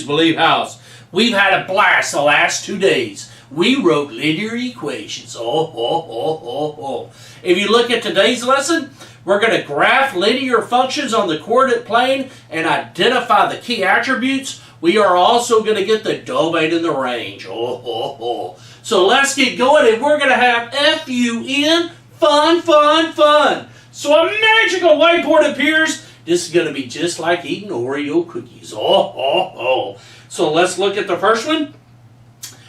Please Believe House. We've had a blast the last 2 days. We wrote linear equations. If you look at today's lesson, we're going to graph linear functions on the coordinate plane and identify the key attributes. We are also going to get the domain and the range. So let's get going, and we're going to have F-U-N, fun, fun, fun. So a magical whiteboard appears. This is going to be just like eating Oreo cookies. So let's look at the first one.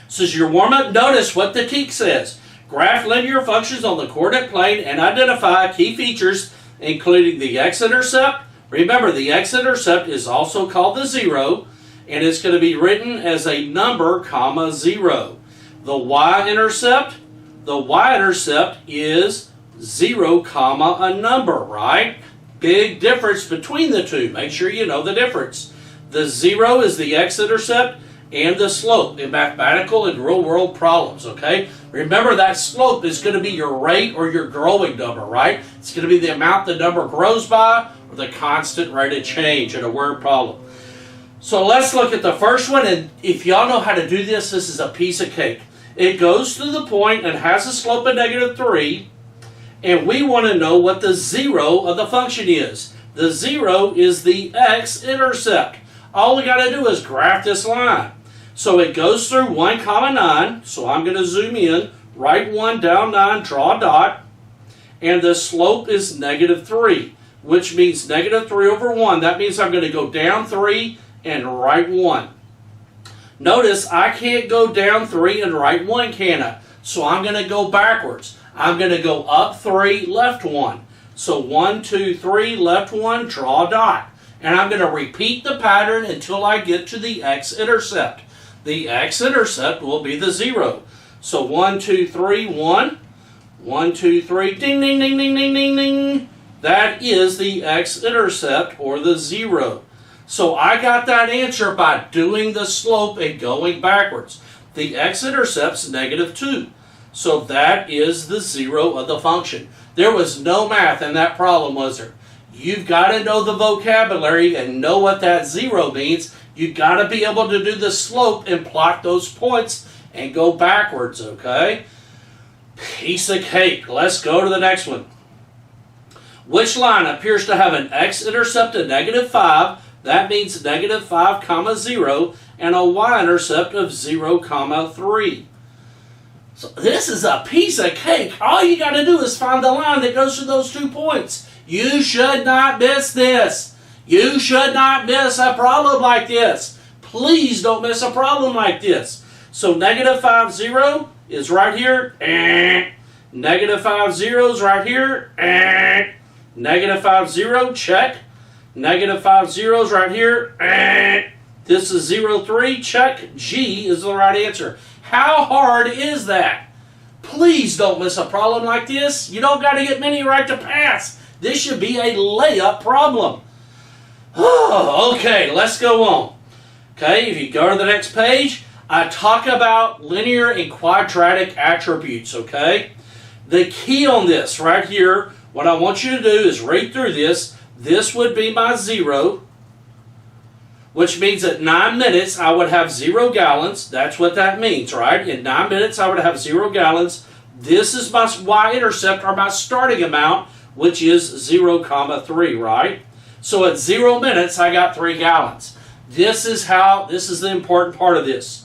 This is your warm-up. Notice what the TEAC says. Graph linear functions on the coordinate plane and identify key features, including the x-intercept. Remember, the x-intercept is also called the 0, and it's going to be written as a number, comma, 0. The y-intercept is 0, comma, a number, right? Big difference between the two. Make sure you know the difference. The 0 is the x-intercept and the slope in mathematical and real-world problems, okay? Remember, that slope is going to be your rate or your growing number, right? It's going to be the amount the number grows by or the constant rate of change in a word problem. So let's look at the first one, and if y'all know how to do this, this is a piece of cake. It goes to the point and has a slope of -3, and we want to know what the 0 of the function is. The 0 is the x-intercept. All we got to do is graph this line. So it goes through 1, 9, so I'm going to zoom in, write 1, down 9, draw a dot, and the slope is -3, which means -3 over 1. That means I'm going to go down 3 and write 1. Notice I can't go down 3 and write 1, can I? So I'm going to go backwards. I'm going to go up 3, left 1. So 1, 2, 3, left 1, draw a dot. And I'm going to repeat the pattern until I get to the x-intercept. The x-intercept will be the 0. So 1, 2, 3, 1. 1, 2, 3, ding, ding, ding, ding, ding, ding, ding. That is the x-intercept, or the 0. So I got that answer by doing the slope and going backwards. The x-intercept's -2. So that is the 0 of the function. There was no math in that problem, was there? You've got to know the vocabulary and know what that 0 means. You've got to be able to do the slope and plot those points and go backwards, okay? Piece of cake. Let's go to the next one. Which line appears to have an x-intercept of -5? That means -5, comma, 0, and a y-intercept of 0, comma, 3. So this is a piece of cake. All you got to do is find the line that goes through those 2 points. You should not miss this. You should not miss a problem like this. Please don't miss a problem like this. So -5, 0 is right here. -5, 0 is right here. -5, 0, check. -5, 0 is right here. This is 0, 3, check. G is the right answer. How hard is that? Please don't miss a problem like this. You don't got to get many right to pass. This should be a layup problem. Okay, let's go on. Okay, if you go to the next page, I talk about linear and quadratic attributes, okay? The key on this right here, what I want you to do is read through this. This would be my 0, which means at 9 minutes I would have 0 gallons. That's what that means, right? In 9 minutes I would have 0 gallons. This is my y-intercept, or my starting amount, which is 0, comma, 3, right? So at 0 minutes I got 3 gallons. This is the important part of this.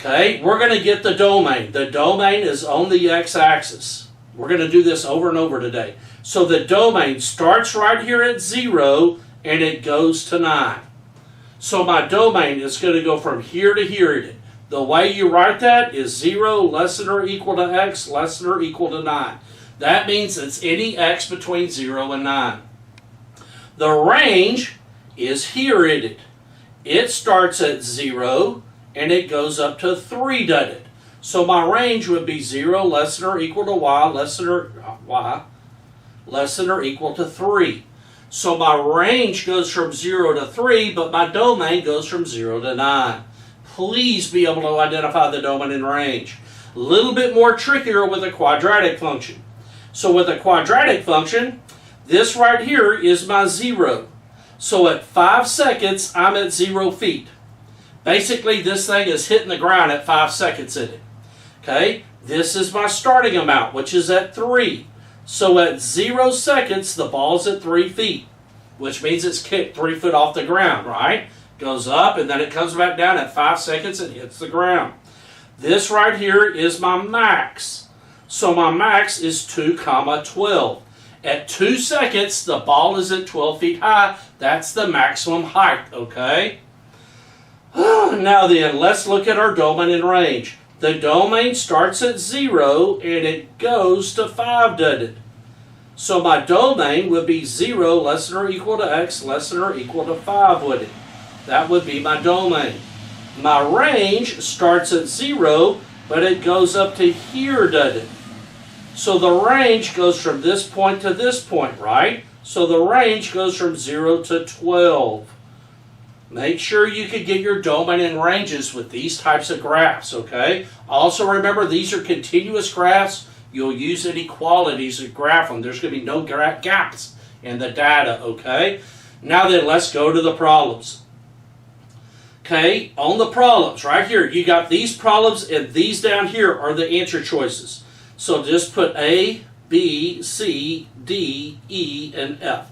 Okay, we're going to get the domain. The domain is on the x-axis. We're going to do this over and over today. So the domain starts right here at 0 and it goes to 9. So my domain is going to go from here to here. The way you write that is 0 less than or equal to x less than or equal to 9. That means it's any x between 0 and 9. The range is here in it. It starts at 0 and it goes up to 3, doesn't it? So my range would be 0 less than or equal to y less than or equal to 3. So my range goes from 0 to 3, but my domain goes from 0 to 9. Please be able to identify the domain and range. A little bit more trickier with a quadratic function. So with a quadratic function, this right here is my 0. So at 5 seconds, I'm at 0 feet. Basically, this thing is hitting the ground at 5 seconds in it. Okay, this is my starting amount, which is at 3. So at 0 seconds, the ball's at 3 feet, which means it's kicked 3 foot off the ground, right? Goes up, and then it comes back down at 5 seconds and hits the ground. This right here is my max. So my max is 2, 12. At 2 seconds, the ball is at 12 feet high. That's the maximum height, okay? Now then, let's look at our domain and range. The domain starts at 0 and it goes to 5, doesn't it? So my domain would be 0 less than or equal to x less than or equal to 5, would it? That would be my domain. My range starts at 0, but it goes up to here, doesn't it? So the range goes from this point to this point, right? So the range goes from 0 to 12. Make sure you can get your domain and ranges with these types of graphs, okay? Also remember, these are continuous graphs. You'll use inequalities to graph them. There's going to be no gaps in the data, okay? Now then, let's go to the problems. Okay, on the problems, right here, you got these problems, and these down here are the answer choices. So just put A, B, C, D, E, and F.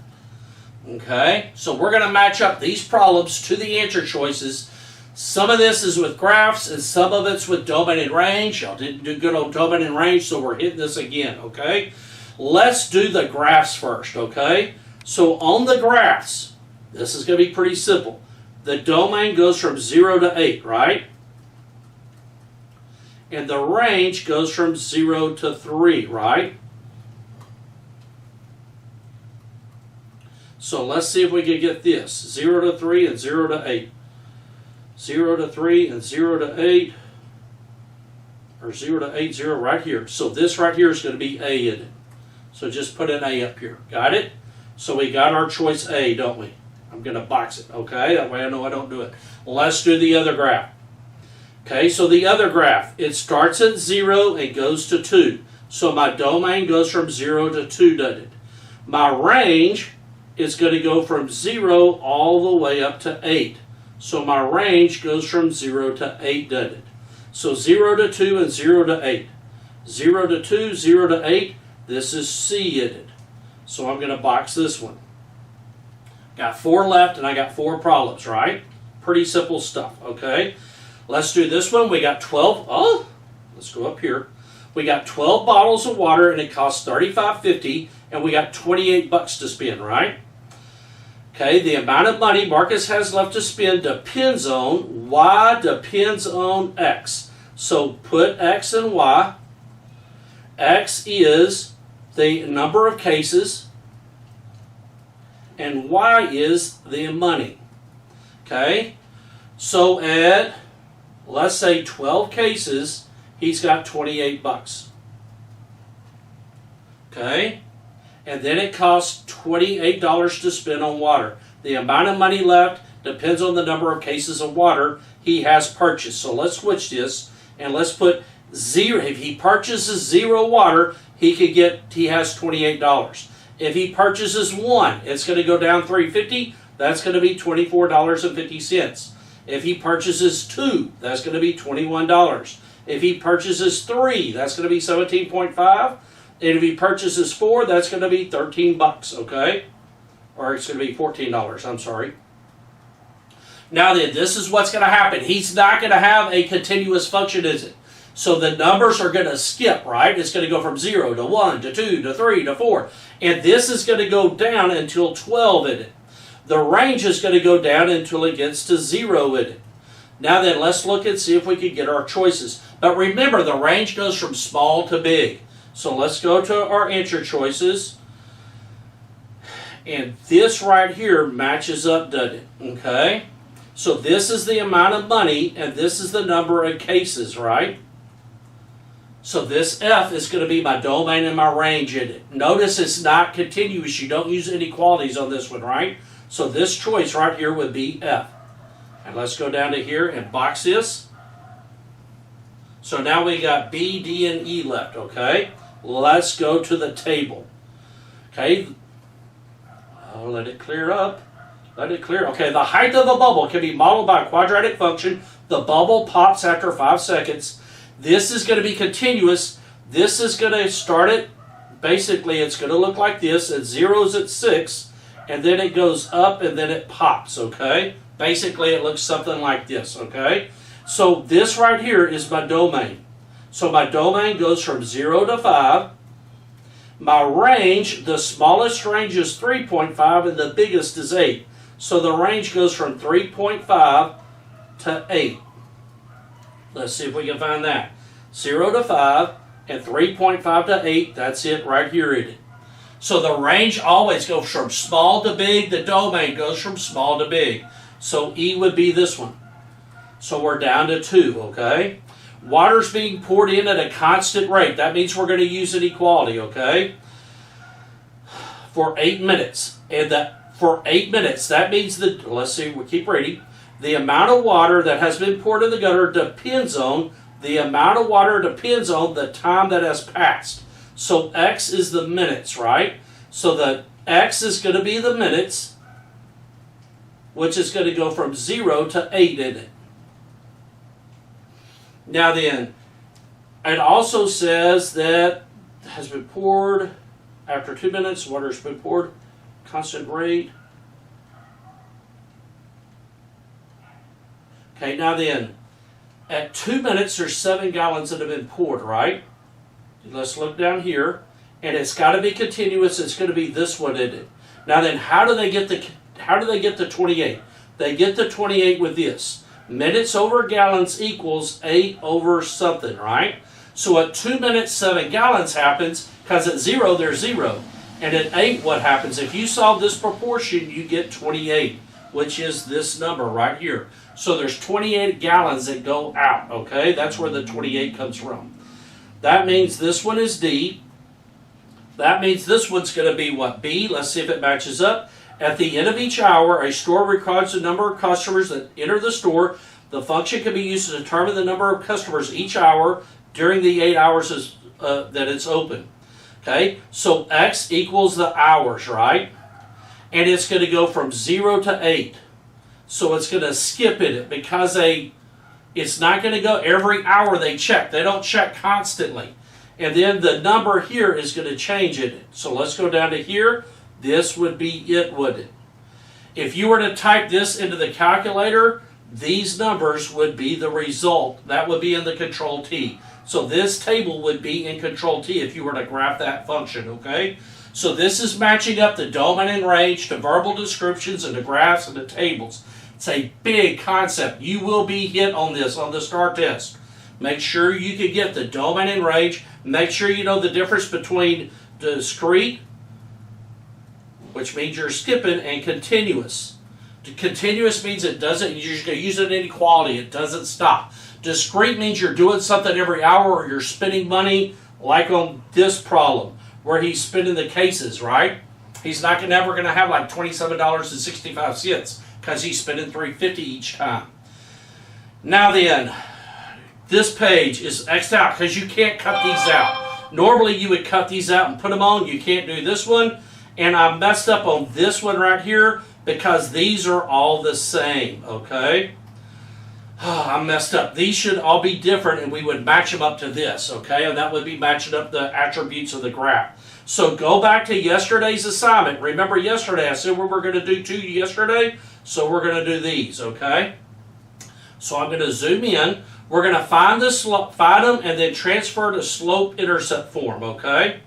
Okay, so we're going to match up these problems to the answer choices. Some of this is with graphs, and some of it's with domain and range. Y'all didn't do good on domain and range, so we're hitting this again, okay? Let's do the graphs first, okay? So on the graphs, this is going to be pretty simple. The domain goes from 0 to 8, right? And the range goes from 0 to 3, right? So let's see if we can get this. 0 to 3 and 0 to 8. 0 to 3 and 0 to 8. Or 0 to 8, 0 right here. So this right here is going to be A in it. So just put an A up here. Got it? So we got our choice A, don't we? I'm going to box it, okay? That way I know I don't do it. Let's do the other graph. Okay, so the other graph, it starts at 0 and goes to 2. So my domain goes from 0 to 2, doesn't it? My range is going to go from 0 all the way up to 8. So my range goes from 0 to 8, doesn't it? So 0 to 2 and 0 to 8. 0 to 2, 0 to 8, this is C in it. So I'm going to box this one. Got 4 left and I got 4 problems, right? Pretty simple stuff, okay? Let's do this one. We got 12. Oh, let's go up here. We got 12 bottles of water and it costs $35.50 and we got 28 bucks to spend, right? Okay, the amount of money Marcus has left to spend depends on Y depends on X. So put X and Y. X is the number of cases and Y is the money. Okay, so at, let's say 12 cases, he's got 28 bucks. Okay, and then it costs $28 to spend on water. The amount of money left depends on the number of cases of water he has purchased. So let's switch this and let's put 0. If he purchases 0 water, he has $28. If he purchases 1, it's going to go down $3.50. That's going to be $24.50. If he purchases 2, that's going to be $21. If he purchases 3, that's going to be $17.5. And if he purchases 4, that's going to be 13 bucks, okay? Or it's going to be $14, I'm sorry. Now then, this is what's going to happen. He's not going to have a continuous function, is it? So the numbers are going to skip, right? It's going to go from 0 to 1 to 2 to 3 to 4. And this is going to go down until 12 in it. The range is going to go down until it gets to 0 in it. Now then, let's look and see if we can get our choices. But remember, the range goes from small to big. So let's go to our answer choices. And this right here matches up, doesn't it? Okay? So this is the amount of money, and this is the number of cases, right? So this F is going to be my domain and my range in it. Notice it's not continuous. You don't use inequalities on this one, right? So this choice right here would be F. And let's go down to here and box this. So now we got B, D, and E left, okay? Let's go to the table. Okay? I'll let it clear up. Let it clear. Okay, the height of the bubble can be modeled by a quadratic function. The bubble pops after 5 seconds. This is going to be continuous. This is going to start it. Basically, it's going to look like this. It zeros at 6, and then it goes up, and then it pops, okay? Basically, it looks something like this, okay? So this right here is my domain. So my domain goes from 0 to 5. My range, the smallest range is 3.5, and the biggest is 8. So the range goes from 3.5 to 8. Let's see if we can find that. 0 to 5. And 3.5 to 8, that's it right here in it. So the range always goes from small to big. The domain goes from small to big. So E would be this one. So we're down to 2, okay? Water's being poured in at a constant rate. That means we're going to use an equality, okay? For 8 minutes. And for 8 minutes, that means that, let's see, we'll keep reading. The amount of water that has been poured in the gutter depends on the amount of water depends on the time that has passed. So X is the minutes, right? So the X is going to be the minutes, which is going to go from 0 to 8 in it. Now then, it also says that has been poured after 2 minutes, water has been poured, constant rate. Okay, now then, at 2 minutes, there's 7 gallons that have been poured, right? Let's look down here. And it's got to be continuous. It's going to be this one, isn't it? Now then, how do they get the 28? They get the 28 with this. Minutes over gallons equals 8 over something, right? So at 2 minutes, 7 gallons happens, because at 0, there's 0. And at 8, what happens? If you solve this proportion, you get 28, which is this number right here. So there's 28 gallons that go out, okay? That's where the 28 comes from. That means this one is D. That means this one's going to be what? B. Let's see if it matches up. At the end of each hour, a store records the number of customers that enter the store. The function can be used to determine the number of customers each hour during the 8 hours that it's open. Okay? So X equals the hours, right? And it's going to go from 0 to 8. So it's going to skip it because it's not going to go every hour they check. They don't check constantly. And then the number here is going to change it. So let's go down to here. This would be it, wouldn't it? If you were to type this into the calculator, these numbers would be the result. That would be in the Control T. So this table would be in Control T if you were to graph that function, okay? So this is matching up the domain and range to verbal descriptions and the graphs and the tables. It's a big concept. You will be hit on this on the STAR test. Make sure you can get the domain and range. Make sure you know the difference between discrete, which means you're skipping, and continuous. Continuous means it doesn't, you're just going to use it in equality. It doesn't stop. Discrete means you're doing something every hour or you're spending money, like on this problem, where he's spending the cases, right? He's not never going to have like $27.65 because he's spending $3.50 each time. Now then, this page is X'd out because you can't cut these out. Normally you would cut these out and put them on. You can't do this one. And I messed up on this one right here because these are all the same, okay? I messed up. These should all be different and we would match them up to this, okay? And that would be matching up the attributes of the graph. So go back to yesterday's assignment. Remember yesterday, I said we were going to do 2 yesterday, so we're going to do these, okay? So I'm going to zoom in. We're going to find them and then transfer to slope-intercept form, okay?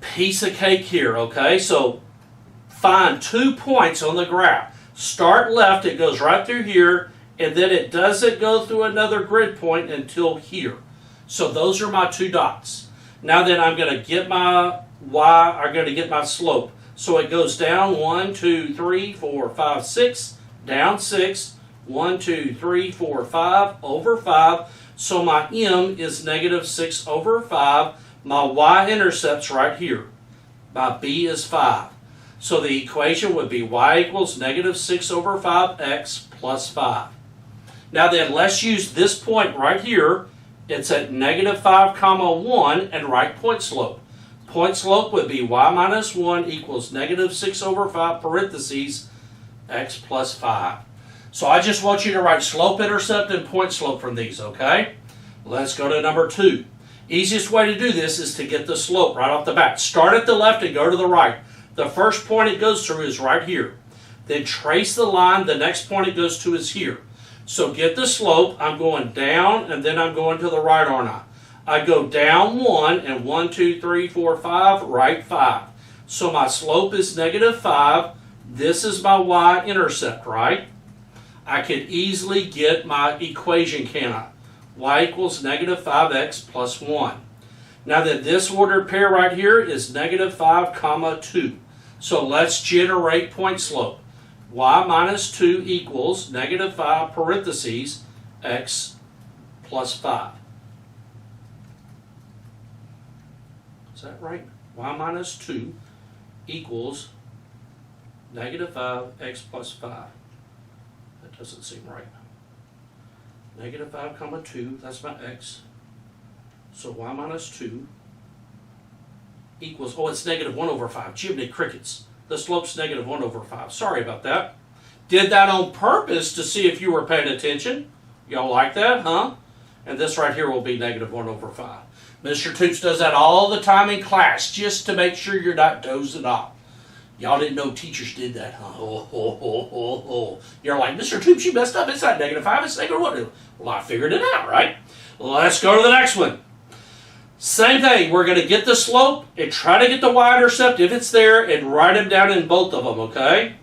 Piece of cake here, okay? So find 2 points on the graph. Start left, it goes right through here, and then it doesn't go through another grid point until here. So those are my 2 dots. Now then I'm going to get my y, I'm going to get my slope. So it goes down 1, 2, 3, 4, 5, 6, down 6, 1, 2, 3, 4, 5, over 5. So my m is negative 6 over 5. My y-intercept's right here. My b is 5. So the equation would be y equals negative 6 over 5x plus 5. Now then, let's use this point right here. It's at negative 5, comma 1, and write point slope. Point slope would be y minus 1 equals negative 6 over 5 parentheses x plus 5. So I just want you to write slope, intercept, and point slope from these, okay? Let's go to number 2. Easiest way to do this is to get the slope right off the bat. Start at the left and go to the right. The first point it goes through is right here. Then trace the line. The next point it goes to is here. So get the slope. I'm going down and then I'm going to the right, aren't I? I go down 1 and 1, 2, 3, 4, 5, right 5. So my slope is negative 5. This is my y-intercept, right? I could easily get my equation, can I? Y equals negative 5x plus 1. Now that this ordered pair right here is negative 5 comma 2. So let's generate point slope. Y minus 2 equals negative 5 parentheses x plus 5. Is that right? Y minus 2 equals negative 5 x plus 5. That doesn't seem right. Negative 5 comma 2, that's my x. So y minus 2 equals, oh, it's negative 1 over 5. Jiminy crickets. The slope's negative 1 over 5. Sorry about that. Did that on purpose to see if you were paying attention. Y'all like that, huh? And this right here will be negative 1 over 5. Mr. Toops does that all the time in class just to make sure you're not dozing off. Y'all didn't know teachers did that, huh? Oh. You're like, Mr. Toops, you messed up. It's not negative 5, it's negative 1. Well, I figured it out, right? Let's go to the next one. Same thing. We're going to get the slope and try to get the y-intercept if it's there and write them down in both of them, okay?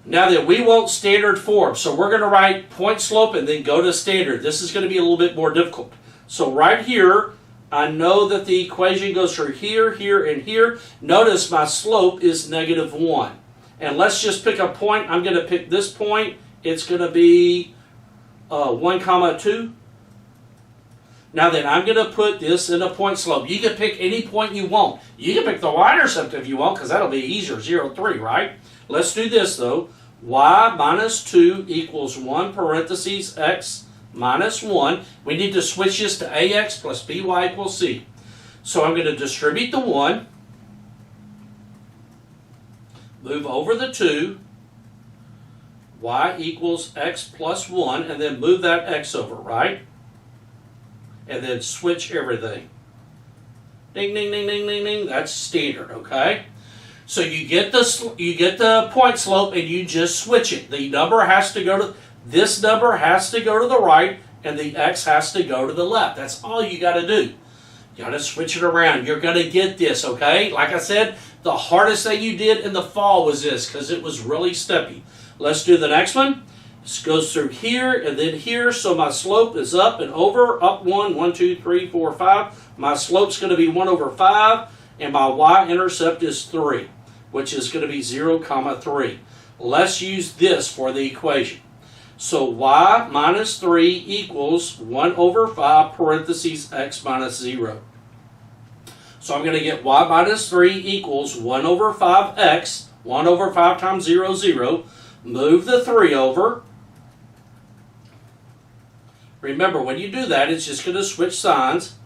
Now that we want standard form, so we're going to write point slope and then go to standard. This is going to be a little bit more difficult. So right here, I know that the equation goes through here, here, and here. Notice my slope is negative 1. And let's just pick a point. I'm going to pick this point. It's going to be 1 comma 2. Now then, I'm going to put this in a point slope. You can pick any point you want. You can pick the y-intercept if you want, because that'll be easier, 0, 3, right? Let's do this, though. Y minus 2 equals 1 parentheses x minus 1. We need to switch this to ax plus by equals c. So I'm going to distribute the 1, move over the 2, y equals x plus 1, and then move that x over, right? And then switch everything. Ding, ding, ding, ding, ding, ding. That's standard, okay? So you get the point slope and you just switch it. The number has to go to, this number has to go to the right and the x has to go to the left. That's all you got to do. You got to switch it around. You're going to get this, okay? Like I said, the hardest thing you did in the fall was this because it was really steppy. Let's do the next one. This goes through here and then here, so my slope is up and over, up 1, 1, 2, 3, 4, 5. My slope's going to be 1 over 5, and my y-intercept is 3, which is going to be 0, comma 3. Let's use this for the equation. So y minus 3 equals 1 over 5 parentheses x minus 0. So I'm going to get y minus 3 equals 1 over 5x, 1 over 5 times 0, 0. Move the 3 over. Remember, when you do that, it's just going to switch signs.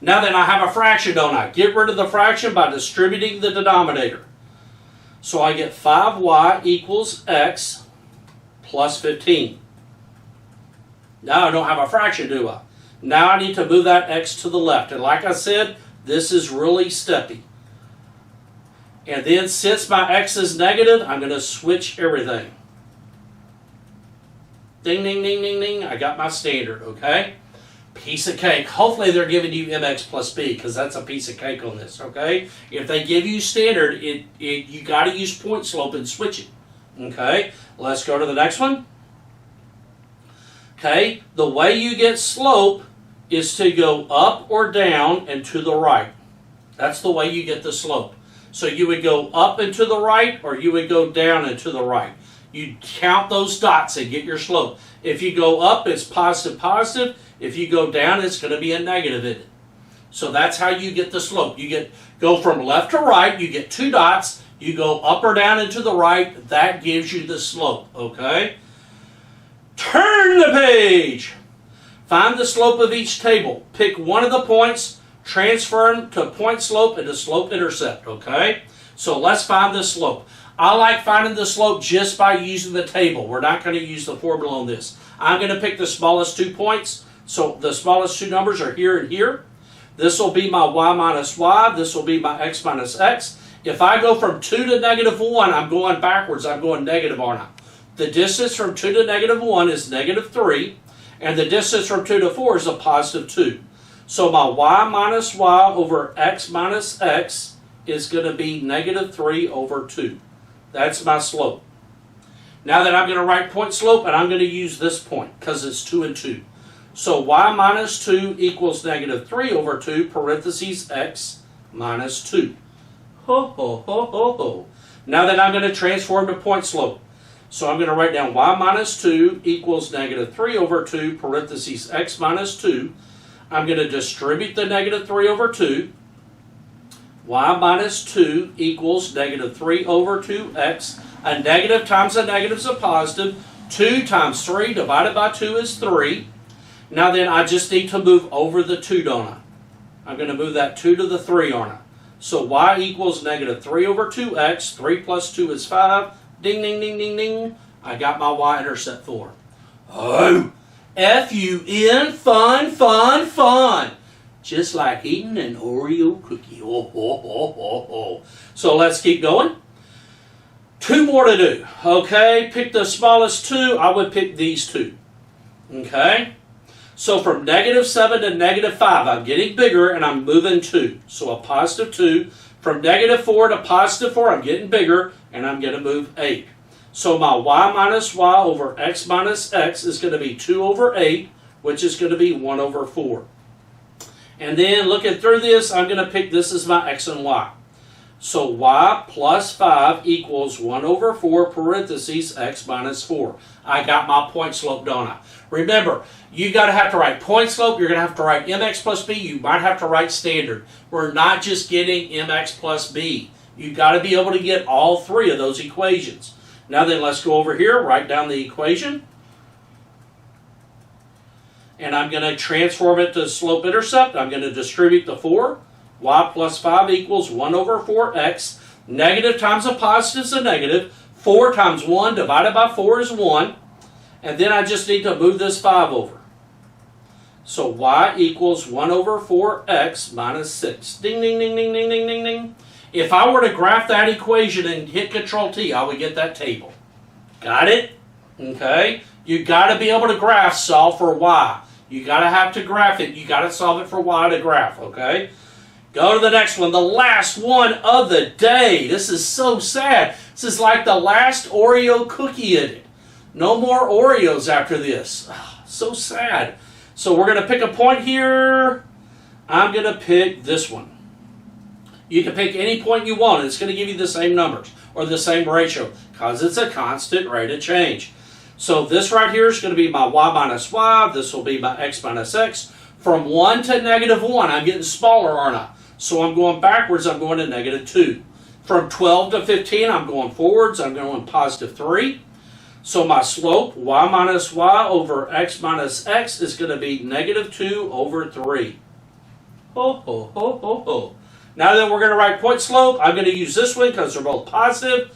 Now then, I have a fraction, don't I? Get rid of the fraction by distributing the denominator. So I get 5y equals x plus 15. Now I don't have a fraction, do I? Now I need to move that x to the left. And like I said, this is really steppy. And then since my x is negative, I'm going to switch everything. Ding, ding, ding, ding, ding. I got my standard, okay? Piece of cake. Hopefully they're giving you mx plus b because that's a piece of cake on this, okay? If they give you standard, you got to use point slope and switch it, okay? Let's go to the next one. Okay, the way you get slope is to go up or down and to the right. That's the way you get the slope. So you would go up and to the right, or you would go down and to the right. You count those dots and get your slope. If you go up, it's positive, positive. If you go down, it's going to be a negative in it. So that's how you get the slope. You go from left to right, you get 2 dots, you go up or down and to the right, that gives you the slope, okay? Turn the page. Find the slope of each table. Pick one of the points, transfer them to point slope and to slope intercept, okay? So let's find the slope. I like finding the slope just by using the table. We're not going to use the formula on this. I'm going to pick the smallest 2 points. So the smallest 2 numbers are here and here. This will be my y minus y. This will be my x minus x. If I go from 2 to negative 1, I'm going backwards. I'm going negative, aren't I? The distance from 2 to negative 1 is negative 3. And the distance from 2 to 4 is a positive 2. So my y minus y over x minus x is going to be negative 3 over 2. That's my slope. Now that I'm going to write point slope, and I'm going to use this point because it's 2 and 2. So y minus 2 equals negative 3 over 2, parentheses x minus 2. Ho, ho, ho, ho, ho. Now that I'm going to transform to point slope. So I'm going to write down y minus 2 equals negative 3 over 2, parentheses x minus 2. I'm going to distribute the negative 3 over 2. Y minus 2 equals negative 3 over 2x. A negative times a negative is a positive. 2 times 3 divided by 2 is 3. Now then, I just need to move over the 2, don't I? I'm going to move that 2 to the 3, aren't I? So y equals negative 3 over 2x. 3 plus 2 is 5. Ding, ding, ding, ding, ding. I got my y-intercept for. Oh, F-U-N, fun, fun, fun. Just like eating an Oreo cookie. Oh, oh, oh, oh, oh. So let's keep going. 2 more to do. Okay, pick the smallest 2. I would pick these 2. Okay. So from negative 7 to negative 5, I'm getting bigger and I'm moving 2. So a positive 2. From negative 4 to positive 4, I'm getting bigger and I'm going to move 8. So my y minus y over x minus x is going to be 2 over 8, which is going to be 1 over 4. And then looking through this, I'm going to pick this as my x and y. So y plus 5 equals 1 over 4, parentheses x minus 4. I got my point slope, don't I? Remember, you got to have to write point slope. You're going to have to write mx plus b. You might have to write standard. We're not just getting mx plus b. You've got to be able to get all 3 of those equations. Now then, let's go over here, write down the equation. And I'm going to transform it to slope-intercept. I'm going to distribute the 4. Y plus 5 equals 1 over 4x. Negative times a positive is a negative. 4 times 1 divided by 4 is 1. And then I just need to move this 5 over. So y equals 1 over 4x minus 6. Ding, ding, ding, ding, ding, ding, ding, ding. If I were to graph that equation and hit Control-T, I would get that table. Got it? Okay. You got to be able to graph solve for y. You got to have to graph it. You got to solve it for y to graph, okay? Go to the next one, the last one of the day. This is so sad. This is like the last Oreo cookie in it. No more Oreos after this. Oh, so sad. So we're going to pick a point here. I'm going to pick this one. You can pick any point you want. It's going to give you the same numbers or the same ratio because it's a constant rate of change. So this right here is going to be my y minus y. This will be my x minus x. From 1 to negative 1, I'm getting smaller, aren't I? So I'm going backwards. I'm going to negative 2. From 12 to 15, I'm going forwards. I'm going positive 3. So my slope, y minus y over x minus x, is going to be negative 2 over 3. Ho, ho, ho, ho, ho. Now that we're going to write point slope, I'm going to use this one because they're both positive.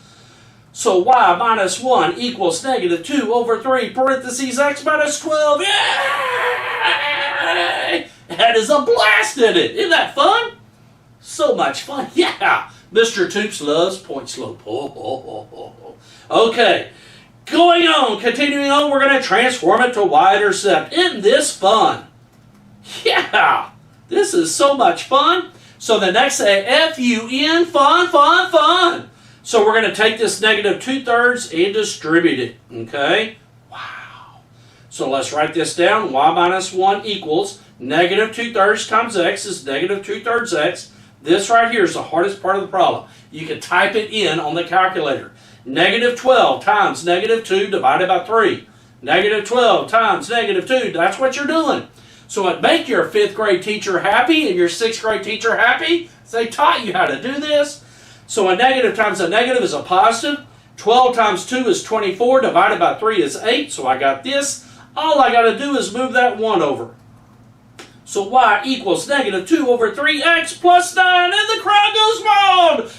So y minus 1 equals negative 2 over 3, parentheses x minus 12. Yay! That is a blast in it. Isn't that fun? So much fun. Yeah. Mr. Toops loves point slope. Ho, ho, ho, ho, ho. Okay. Going on, continuing on, we're going to transform it to y-intercept. Isn't this fun? Yeah. This is so much fun. So the next say F-U-N, fun, fun, fun. So we're going to take this negative 2/3 and distribute it. Okay? Wow. So let's write this down. Y minus 1 equals negative 2/3 times x is negative 2/3 x. This right here is the hardest part of the problem. You can type it in on the calculator. Negative 12 times negative 2 divided by 3. Negative 12 times negative 2. That's what you're doing. So it make your 5th grade teacher happy and your 6th grade teacher happy. They taught you how to do this. So a negative times a negative is a positive. 12 times 2 is 24. Divided by 3 is 8. So I got this. All I got to do is move that 1 over. So y equals negative 2 over 3x plus 9. And the crowd goes wild.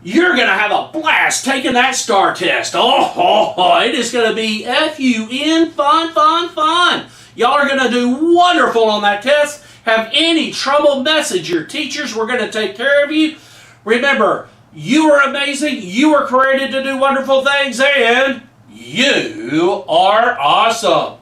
You're going to have a blast taking that STAR test. It is going to be F-U-N, fun, fun, fun. Y'all are going to do wonderful on that test. Have any trouble, message your teachers. We're going to take care of you. Remember, you are amazing. You were created to do wonderful things, and you are awesome.